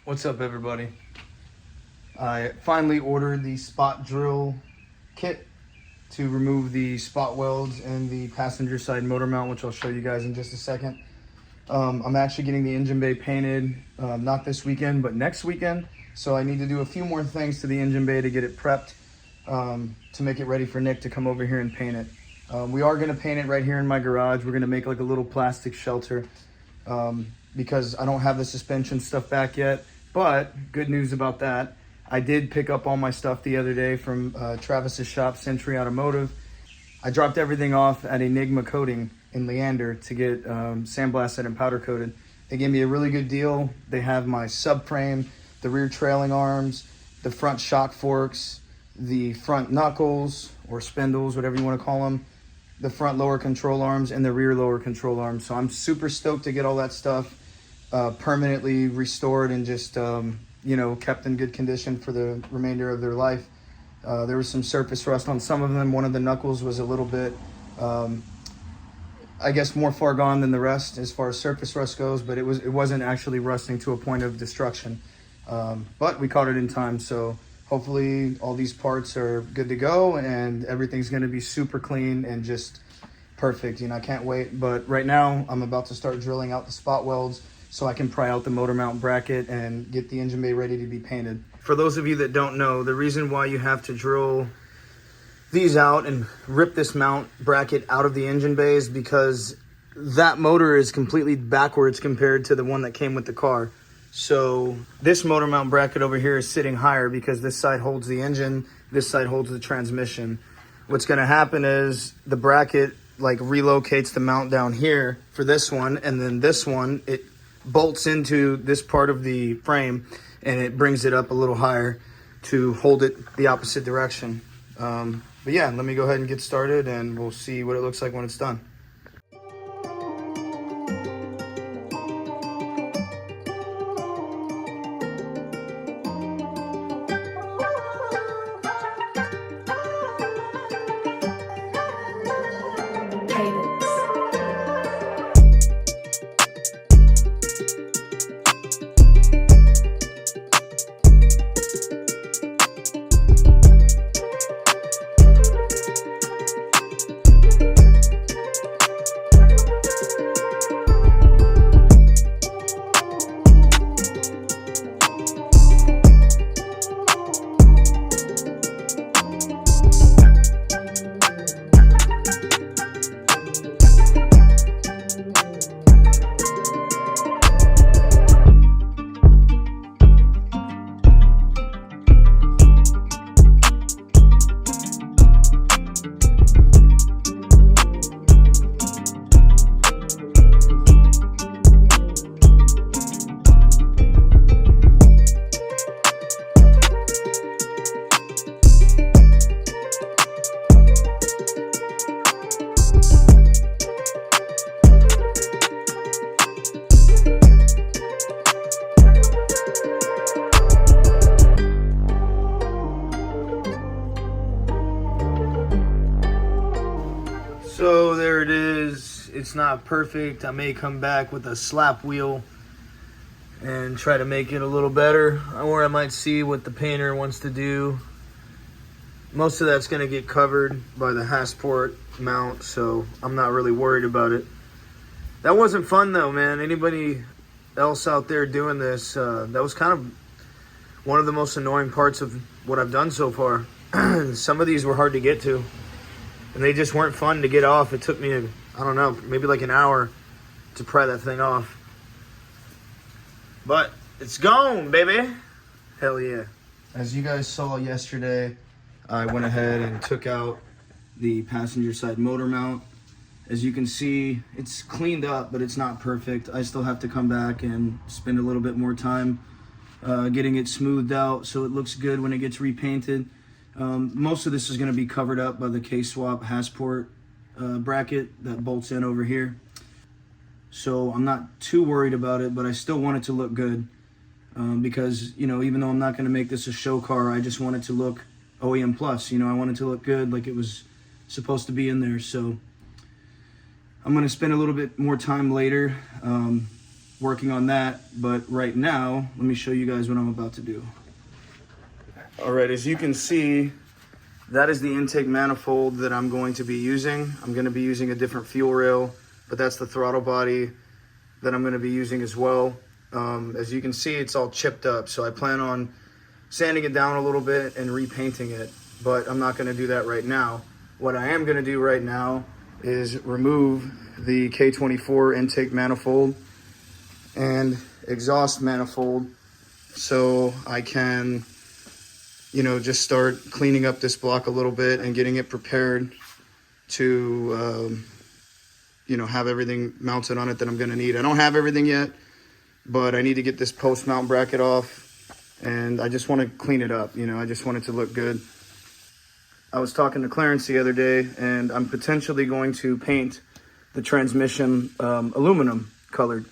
What's up, everybody? I finally ordered the spot drill kit to remove the spot welds and the passenger side motor mount, which I'll show you guys in just a second. I'm actually getting the engine bay painted, not this weekend, but next weekend. So I need to do a few more things to the engine bay to get it prepped, to make it ready for Nick to come over here and paint it. We are gonna paint it right here in my garage. We're gonna make like a little plastic shelter, because I don't have the suspension stuff back yet. But good news about that, I did pick up all my stuff the other day from Travis's shop, Century Automotive. I dropped everything off at Enigma Coating in Leander to get sandblasted and powder coated. They gave me a really good deal. They have my subframe, the rear trailing arms, the front shock forks, the front knuckles or spindles, whatever you want to call them, the front lower control arms, and the rear lower control arms. So I'm super stoked to get all that stuff permanently restored and just kept in good condition for the remainder of their life. There was some surface rust on some of them. One of the knuckles was a little bit I guess more far gone than the rest as far as surface rust goes, but it wasn't actually rusting to a point of destruction. But we caught it in time, so hopefully all these parts are good to go and everything's going to be super clean and just perfect. I can't wait. But right now I'm about to start drilling out the spot welds so I can pry out the motor mount bracket and get the engine bay ready to be painted. For those of you that don't know, the reason why you have to drill these out and rip this mount bracket out of the engine bay is because that motor is completely backwards compared to the one that came with the car. So this motor mount bracket over here is sitting higher because this side holds the engine, this side holds the transmission. What's going to happen is the bracket like relocates the mount down here for this one, and then this one, it bolts into this part of the frame and it brings it up a little higher to hold it the opposite direction. But yeah, let me go ahead and get started and we'll see what it looks like when it's done. So there it is. It's not perfect. I may come back with a slap wheel and try to make it a little better, or I might see what the painter wants to do. Most of that's going to get covered by the Hasport mount, so I'm not really worried about it. That wasn't fun though, man. Anybody else out there doing this, that was kind of one of the most annoying parts of what I've done so far. Some of these were hard to get to, and they just weren't fun to get off. It took me, I don't know, maybe like an hour to pry that thing off. But it's gone, baby. Hell yeah. As you guys saw yesterday, I went ahead and took out the passenger side motor mount. As you can see, it's cleaned up, but it's not perfect. I still have to come back and spend a little bit more time getting it smoothed out so it looks good when it gets repainted. Most of this is going to be covered up by the K-swap Hasport bracket that bolts in over here. So I'm not too worried about it, but I still want it to look good because, you know, even though I'm not going to make this a show car, I just want it to look OEM plus. You know, I want it to look good like it was supposed to be in there. So I'm going to spend a little bit more time later working on that. But right now, let me show you guys what I'm about to do. All right, as you can see, that is the intake manifold that I'm going to be using. I'm going to be using a different fuel rail, but that's the throttle body that I'm going to be using as well. As you can see, it's all chipped up, so I plan on sanding it down a little bit and repainting it, but I'm not going to do that right now. What I am going to do right now is remove the K24 intake manifold and exhaust manifold so I can, you know, just start cleaning up this block a little bit and getting it prepared to, you know, have everything mounted on it that I'm going to need. I don't have everything yet, but I need to get this post mount bracket off, and I just want to clean it up. You know, I just want it to look good. I was talking to Clarence the other day, and I'm potentially going to paint the transmission aluminum colored.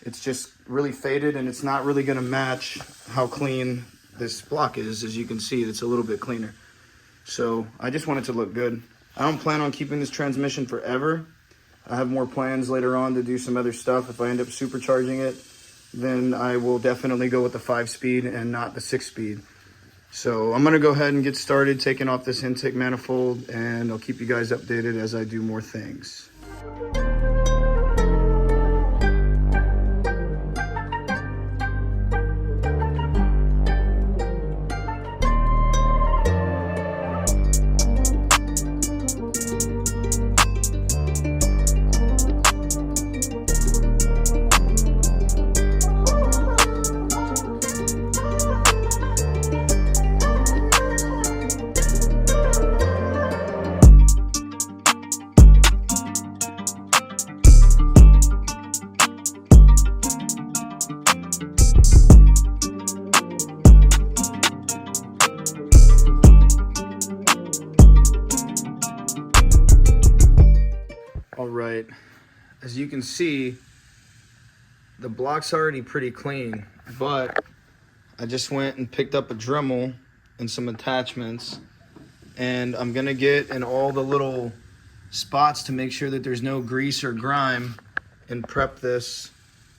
It's just really faded, and it's not really going to match how clean this block is. As you can see, it's a little bit cleaner. So I just want it to look good. I don't plan on keeping this transmission forever. I have more plans later on to do some other stuff. If I end up supercharging it, then I will definitely go with the 5-speed and not the 6-speed. So I'm going to go ahead and get started taking off this intake manifold, and I'll keep you guys updated as I do more things. All right, as you can see, the block's already pretty clean, but I just went and picked up a Dremel and some attachments, and I'm gonna get in all the little spots to make sure that there's no grease or grime, and prep this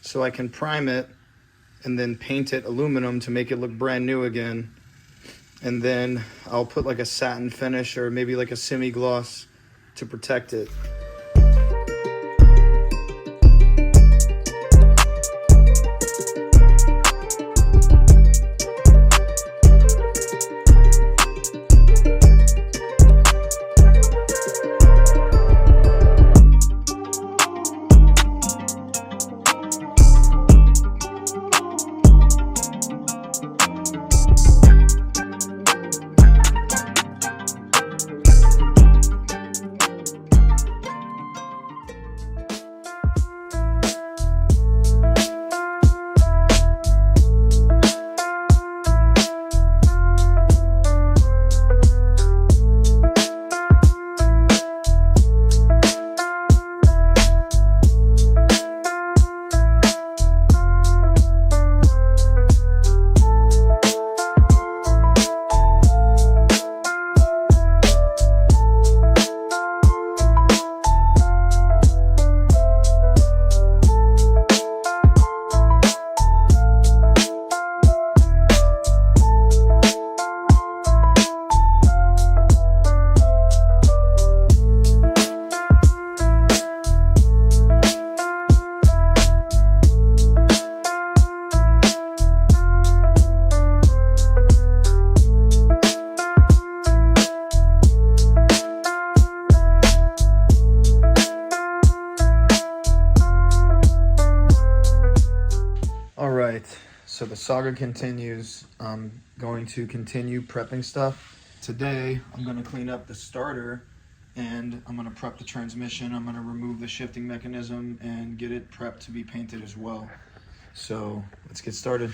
so I can prime it and then paint it aluminum to make it look brand new again. And then I'll put like a satin finish or maybe like a semi-gloss to protect it. So the saga continues. I'm going to continue prepping stuff. Today, I'm going to clean up the starter, and I'm going to prep the transmission. I'm going to remove the shifting mechanism and get it prepped to be painted as well. So let's get started.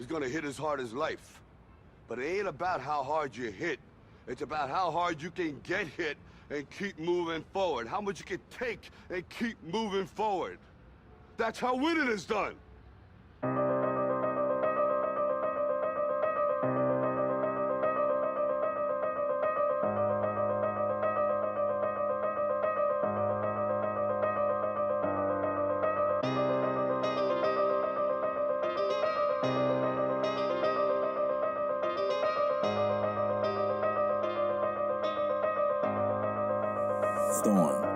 is gonna hit as hard as life. But it ain't about how hard you hit. It's about how hard you can get hit and keep moving forward. How much you can take and keep moving forward. That's how winning is done. Storm.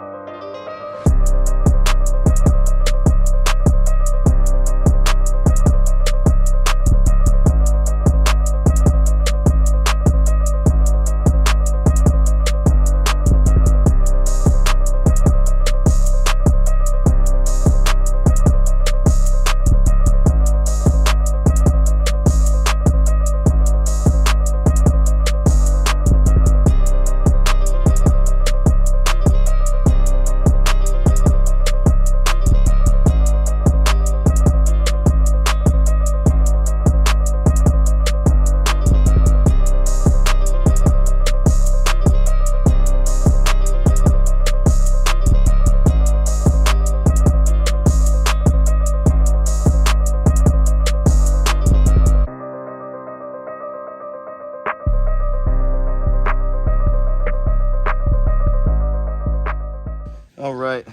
All right,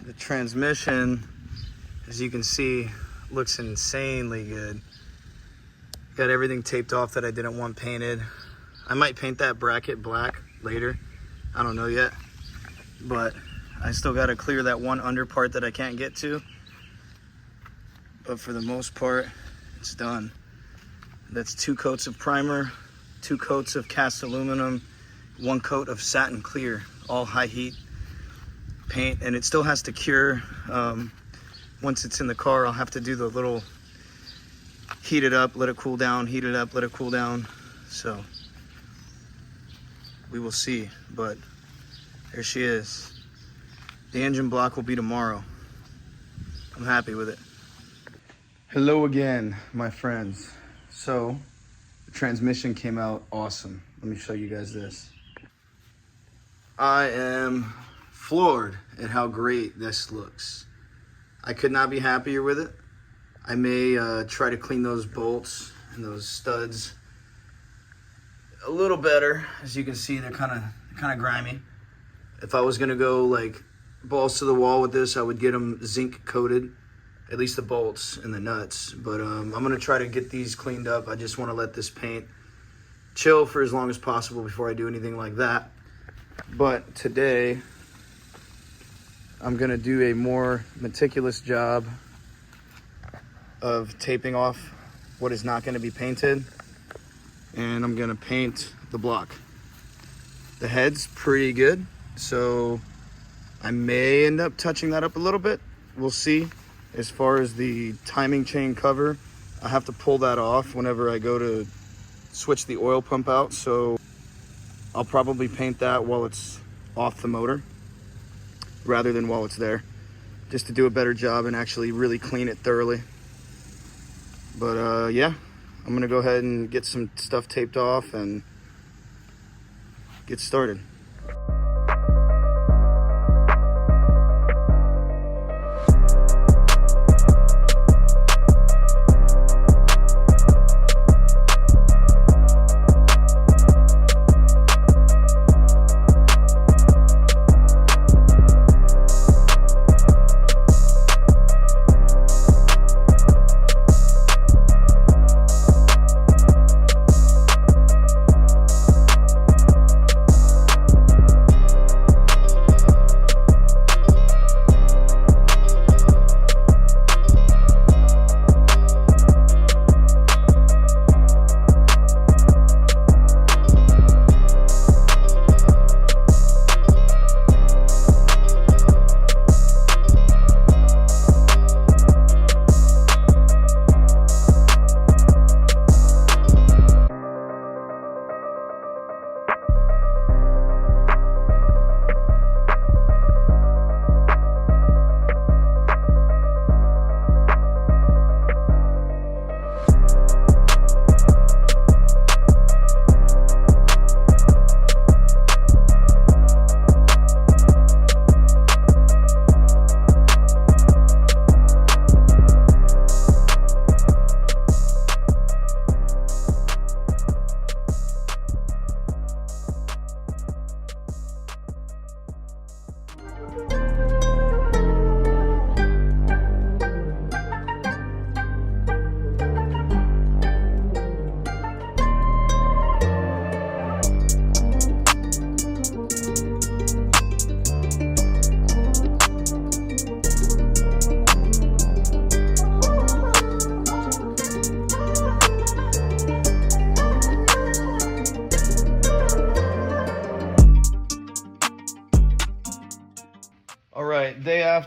the transmission, as you can see, looks insanely good. Got everything taped off that I didn't want painted. I might paint that bracket black later. I don't know yet, but I still got to clear that one under part that I can't get to. But for the most part, it's done. That's 2 coats of primer, 2 coats of cast aluminum, 1 coat of satin clear, all high heat paint, and it still has to cure. Once it's in the car, I'll have to do the little heat it up, let it cool down, heat it up, let it cool down. So we will see, but there she is. The engine block will be tomorrow. I'm happy with it. Hello again, my friends. So the transmission came out awesome. Let me show you guys this. I am floored at how great this looks. I could not be happier with it. I may try to clean those bolts and those studs a little better. As you can see, they're kind of grimy. If I was gonna go like balls to the wall with this, I would get them zinc coated, at least the bolts and the nuts. But I'm gonna try to get these cleaned up. I just want to let this paint chill for as long as possible before I do anything like that. But today, I'm gonna do a more meticulous job of taping off what is not gonna be painted, and I'm gonna paint the block. The head's pretty good, so I may end up touching that up a little bit. We'll see. As far as the timing chain cover, I have to pull that off whenever I go to switch the oil pump out, so I'll probably paint that while it's off the motor rather than while it's there, just to do a better job and actually really clean it thoroughly. But yeah, I'm gonna go ahead and get some stuff taped off and get started.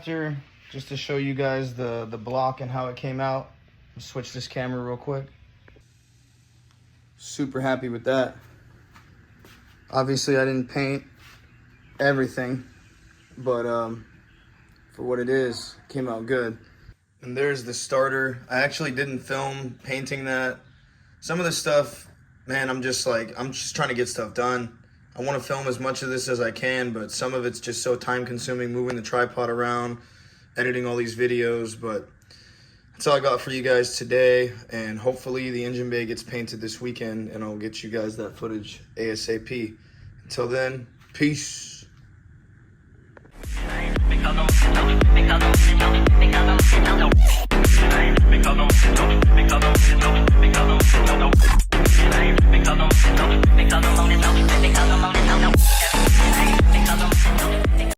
after, just to show you guys the block and how it came out. I'll switch this camera real quick. Super happy with that. Obviously I didn't paint everything, but for what it is, it came out good. And there's the starter. I actually didn't film painting that. Some of the stuff, man, I'm just trying to get stuff done. I want to film as much of this as I can, but some of it's just so time consuming, moving the tripod around, editing all these videos. But that's all I got for you guys today, and hopefully the engine bay gets painted this weekend and I'll get you guys that footage ASAP. Until then, peace.